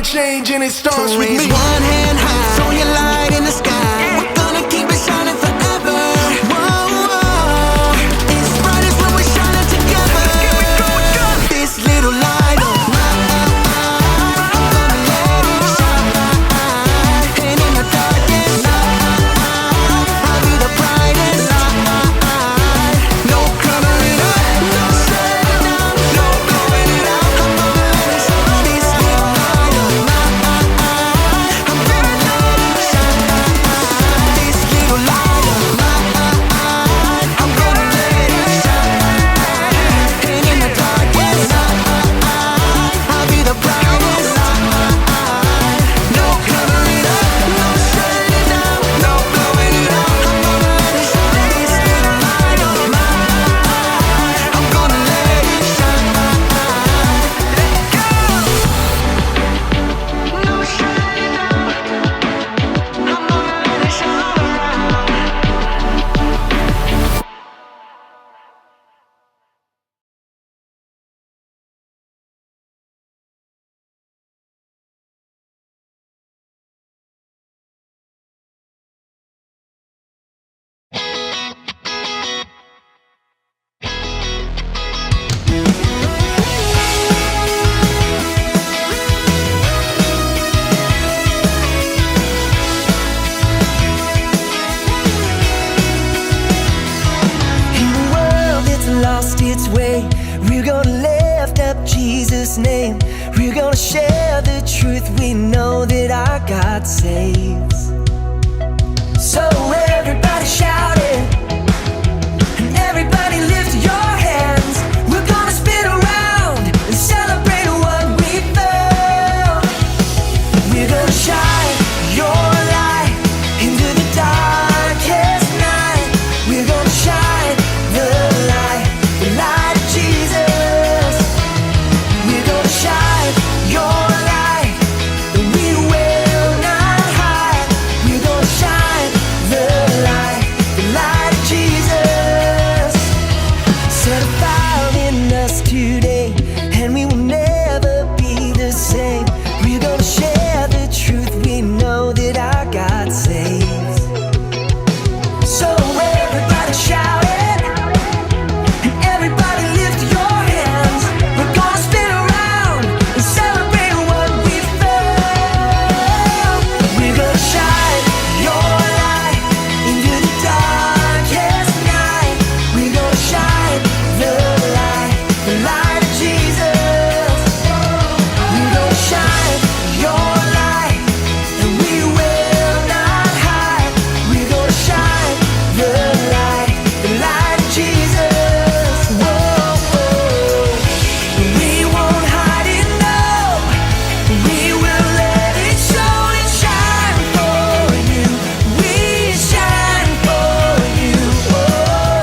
can change, and it starts So with raise me. one hand high, throw your light in the sky. We're gonna keep it shining forever. Whoa, whoa. It's brightest when we're shining together. This little light of mine, I'm gonna let it shine. And in the darkest night, I'll be the brightest light. No covering up, no shutting down, no blowing it out. I'm gonna let it shine. This little light of mine, I'm gonna let it shine. This little light of mine, I'm gonna let it shine. And in the darkest night, I'll be the brightest light. No covering up, no shutting it down, no blowing it out. I'm gonna let it shine. This little light of mine, I'm gonna let it shine. Let go. No shutting down. I'm gonna let it shine all around. In a world that's lost its way, we're gonna lift up Jesus' name. We're gonna share the truth. We know that our God saves. So everybody shout it, and everybody lift your hands. We're gonna spin around and celebrate what we found. We're gonna shine your light into the darkest night. We're gonna shine the light of Jesus. We're gonna shine your light, and we will not hide. We're gonna shine the light of Jesus. Set a fire in us today, and we will never be the same. We're gonna share the truth. We know that our God saves. So everybody shout it, and everybody lift your hands. We're gonna spin around and celebrate what we found. We're gonna shine your light into the darkest night. We're gonna shine the light of Jesus. We're gonna shine your light, and we will not hide. We're gonna shine the light of Jesus. Whoa, whoa. We won't hide it, no. We will let it show and shine for you. We shine for you. Oh,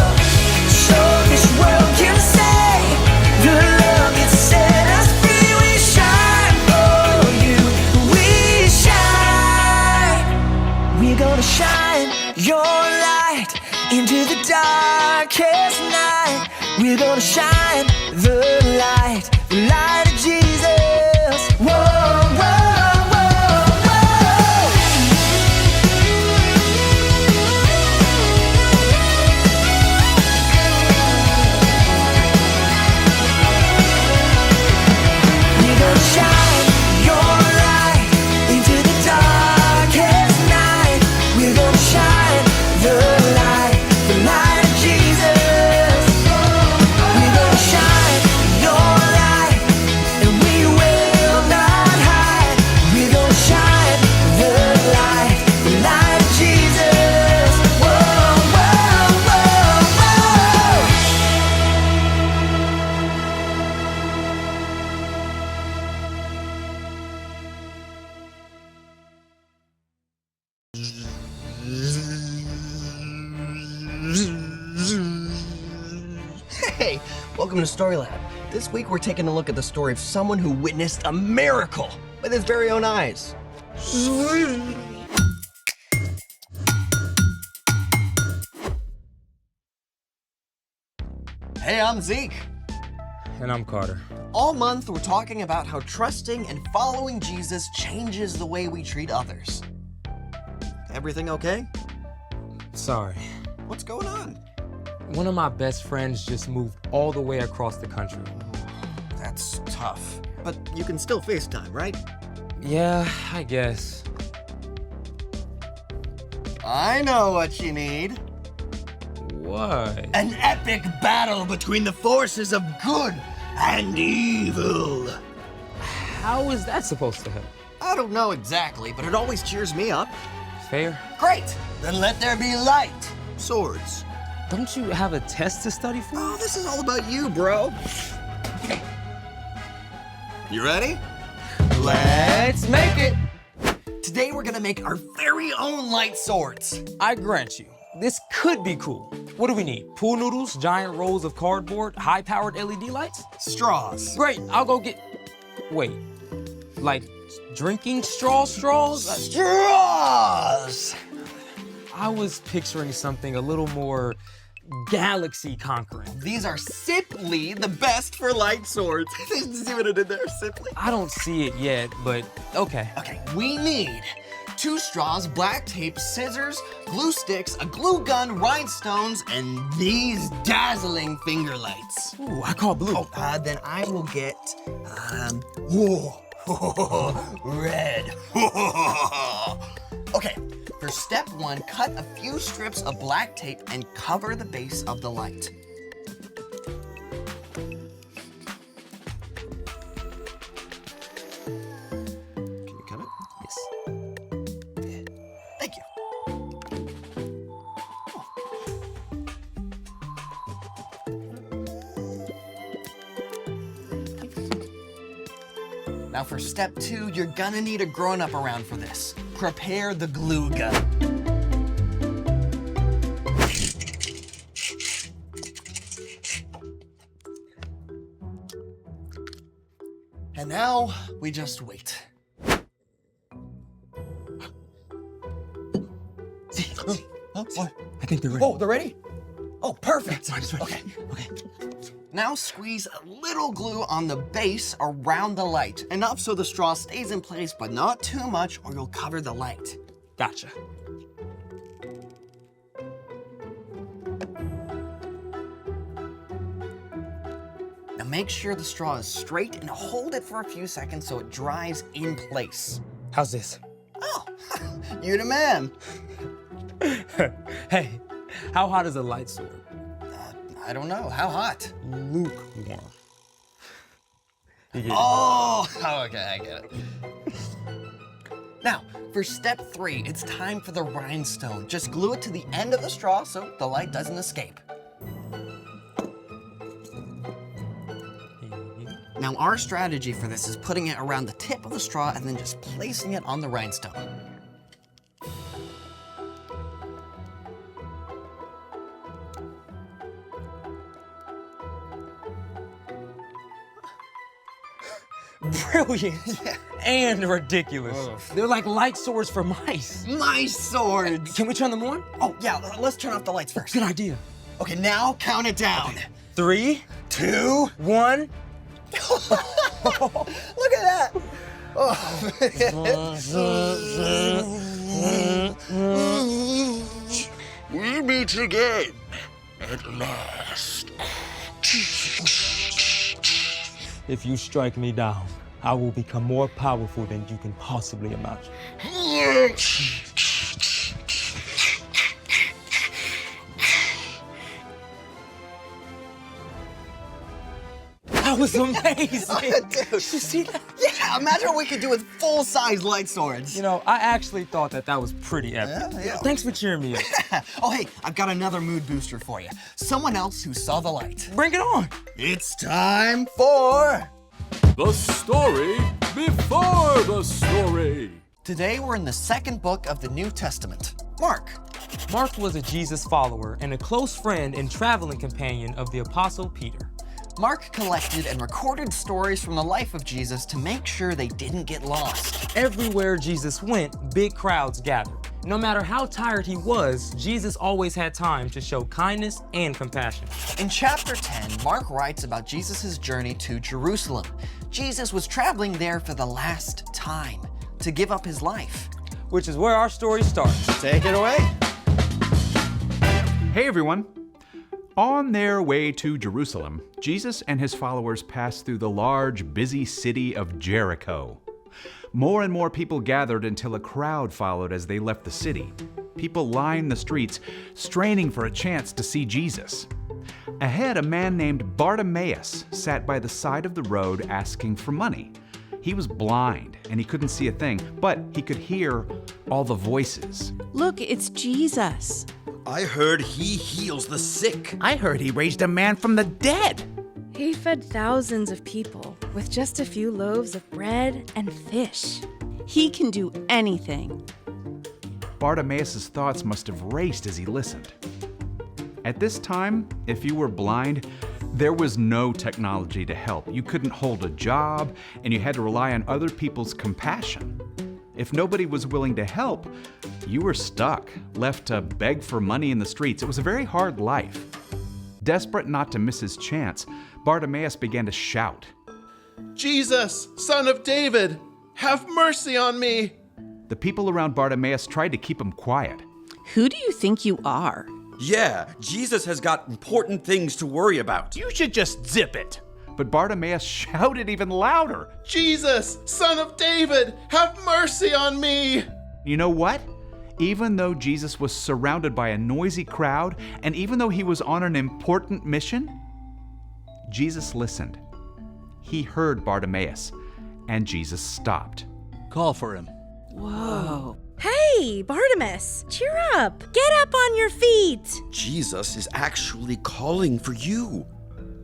so this world can say the love that set us free. We shine for you. We shine. We're gonna shine your light into the darkest night. We're gonna shine the light of Jesus. Whoa, whoa, whoa, whoa. We're gonna shine your light into the darkest night. We're gonna shine the light of Jesus. We're gonna shine your light, and we will not hide. We're gonna shine the light of Jesus. Whoa, whoa, whoa, whoa. Hey, welcome to Storylab. This week we're taking a look at the story of someone who witnessed a miracle with his very own eyes. Hey, I'm Zeke. And I'm Carter. All month, we're talking about how trusting and following Jesus changes the way we treat others. Everything okay? Sorry. What's going on? One of my best friends just moved all the way across the country. That's tough. But you can still FaceTime, right? Yeah, I guess. I know what you need. What? An epic battle between the forces of good and evil. How is that supposed to help? I don't know exactly, but it always cheers me up. Fair? Great! Then let there be light. Swords. Don't you have a test to study for? Oh, this is all about you, bro. You ready? Let's make it! Today we're gonna make our very own light swords. I grant you, this could be cool. What do we need? Pool noodles, giant rolls of cardboard, high-powered LED lights? Straws. Great, I'll go get... Wait, like drinking straws? Straws! I was picturing something a little more galaxy-conquering. These are Sipley, the best for light swords. See what I did there, Sipley? I don't see it yet, but okay. Okay, we need 2 straws, black tape, scissors, glue sticks, a glue gun, rhinestones, and these dazzling finger lights. Ooh, I call blue. Then I will get, red. Okay, for step 1, cut a few strips of black tape and cover the base of the light. Can you cut it? Yes. Thank you. Now for step 2, you're gonna need a grown-up around for this. Prepare the glue gun. And now we just wait. Oh, what? I think they're ready. Oh, they're ready? Oh, perfect. Mine's ready. Okay, okay. Now squeeze a little glue on the base around the light. Enough so the straw stays in place, but not too much or you'll cover the light. Gotcha. Now make sure the straw is straight and hold it for a few seconds so it dries in place. How's this? Oh, you're the man. Hey, how hot is a light sword? I don't know, how hot? Lukewarm. You get it? Oh, okay, I get it. Now, for step 3, it's time for the rhinestone. Just glue it to the end of the straw so the light doesn't escape. Now, our strategy for this is putting it around the tip of the straw and then just placing it on the rhinestone. Brilliant and ridiculous. They're like light swords for mice. My swords! Can we turn them on? Oh, yeah, let's turn off the lights first. Good idea. Okay, now count it down. 3, 2, 1. look at that! We meet again at last. If you strike me down, I will become more powerful than you can possibly imagine. That was amazing. Dude. You see that? Yeah, imagine what we could do with full-size light swords. You know, I actually thought that was pretty epic. Yeah. Thanks for cheering me up. Oh, hey, I've got another mood booster for you. Someone else who saw the light. Bring it on. It's time for... The story before the story. Today we're in the 2nd book of the New Testament, Mark. Mark was a Jesus follower and a close friend and traveling companion of the Apostle Peter. Mark collected and recorded stories from the life of Jesus to make sure they didn't get lost. Everywhere Jesus went, big crowds gathered. No matter how tired he was, Jesus always had time to show kindness and compassion. In chapter 10, Mark writes about Jesus' journey to Jerusalem. Jesus was traveling there for the last time to give up his life. Which is where our story starts. Take it away. Hey everyone! On their way to Jerusalem, Jesus and his followers passed through the large, busy city of Jericho. More and more people gathered until a crowd followed as they left the city. People lined the streets, straining for a chance to see Jesus. Ahead, a man named Bartimaeus sat by the side of the road asking for money. He was blind and he couldn't see a thing, but he could hear all the voices. Look, it's Jesus. I heard he heals the sick. I heard he raised a man from the dead. He fed thousands of people with just a few loaves of bread and fish. He can do anything. Bartimaeus' thoughts must have raced as he listened. At this time, if you were blind, there was no technology to help. You couldn't hold a job, and you had to rely on other people's compassion. If nobody was willing to help, you were stuck, left to beg for money in the streets. It was a very hard life. Desperate not to miss his chance, Bartimaeus began to shout. Jesus, son of David, have mercy on me. The people around Bartimaeus tried to keep him quiet. Who do you think you are? Yeah, Jesus has got important things to worry about. You should just zip it. But Bartimaeus shouted even louder. Jesus, son of David, have mercy on me. You know what? Even though Jesus was surrounded by a noisy crowd, and even though he was on an important mission, Jesus listened. He heard Bartimaeus, and Jesus stopped. Call for him. Whoa. Hey, Bartimaeus, cheer up. Get up on your feet. Jesus is actually calling for you.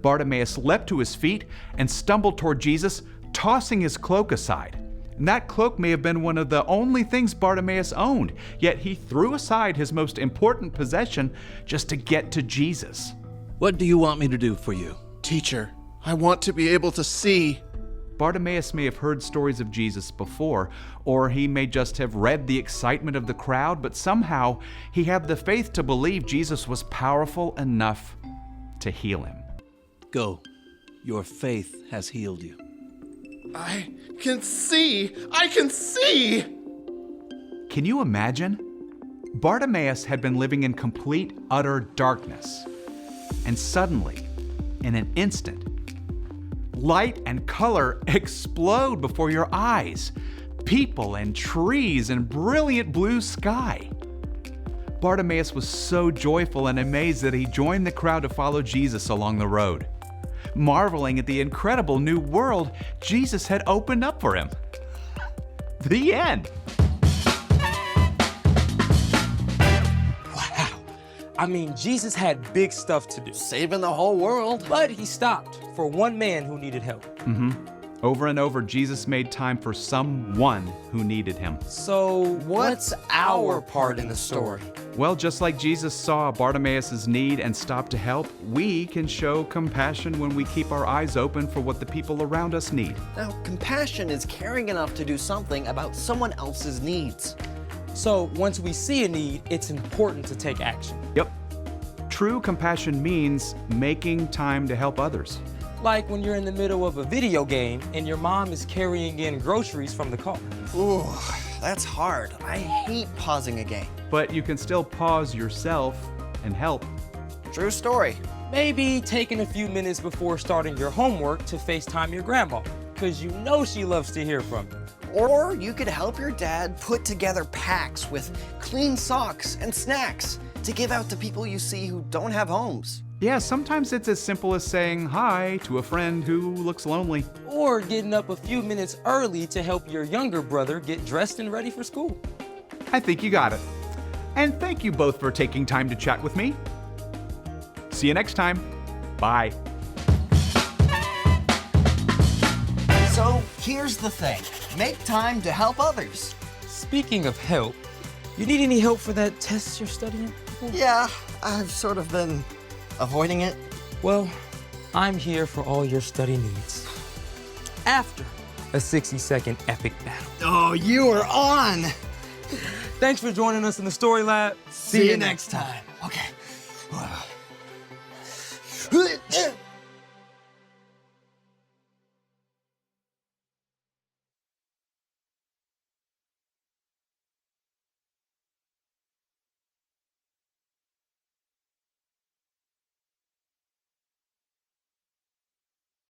Bartimaeus leapt to his feet and stumbled toward Jesus, tossing his cloak aside. And that cloak may have been one of the only things Bartimaeus owned, yet he threw aside his most important possession just to get to Jesus. What do you want me to do for you? Teacher, I want to be able to see. Bartimaeus may have heard stories of Jesus before, or he may just have read the excitement of the crowd, but somehow he had the faith to believe Jesus was powerful enough to heal him. Go. Your faith has healed you. I can see. I can see. Can you imagine? Bartimaeus had been living in complete, utter darkness. And suddenly, in an instant, light and color explode before your eyes. People and trees and brilliant blue sky. Bartimaeus was so joyful and amazed that he joined the crowd to follow Jesus along the road, marveling at the incredible new world Jesus had opened up for him. The end. Wow. I mean, Jesus had big stuff to do. Saving the whole world. But he stopped for one man who needed help. Over and over, Jesus made time for someone who needed him. So What's our part in the story? Well, just like Jesus saw Bartimaeus' need and stopped to help, we can show compassion when we keep our eyes open for what the people around us need. Now, compassion is caring enough to do something about someone else's needs. So once we see a need, it's important to take action. Yep. True compassion means making time to help others. Like when you're in the middle of a video game and your mom is carrying in groceries from the car. Ooh, that's hard. I hate pausing a game. But you can still pause yourself and help. True story. Maybe taking a few minutes before starting your homework to FaceTime your grandma, because you know she loves to hear from you. Or you could help your dad put together packs with clean socks and snacks to give out to people you see who don't have homes. Yeah, sometimes it's as simple as saying hi to a friend who looks lonely. Or getting up a few minutes early to help your younger brother get dressed and ready for school. I think you got it. And thank you both for taking time to chat with me. See you next time. Bye. So here's the thing. Make time to help others. Speaking of help, you need any help for that test you're studying? Yeah, I've sort of been avoiding it. Well, I'm here for all your study needs. After a 60-second epic battle. Oh, you are on! Thanks for joining us in the Story Lab. See you next time. Okay.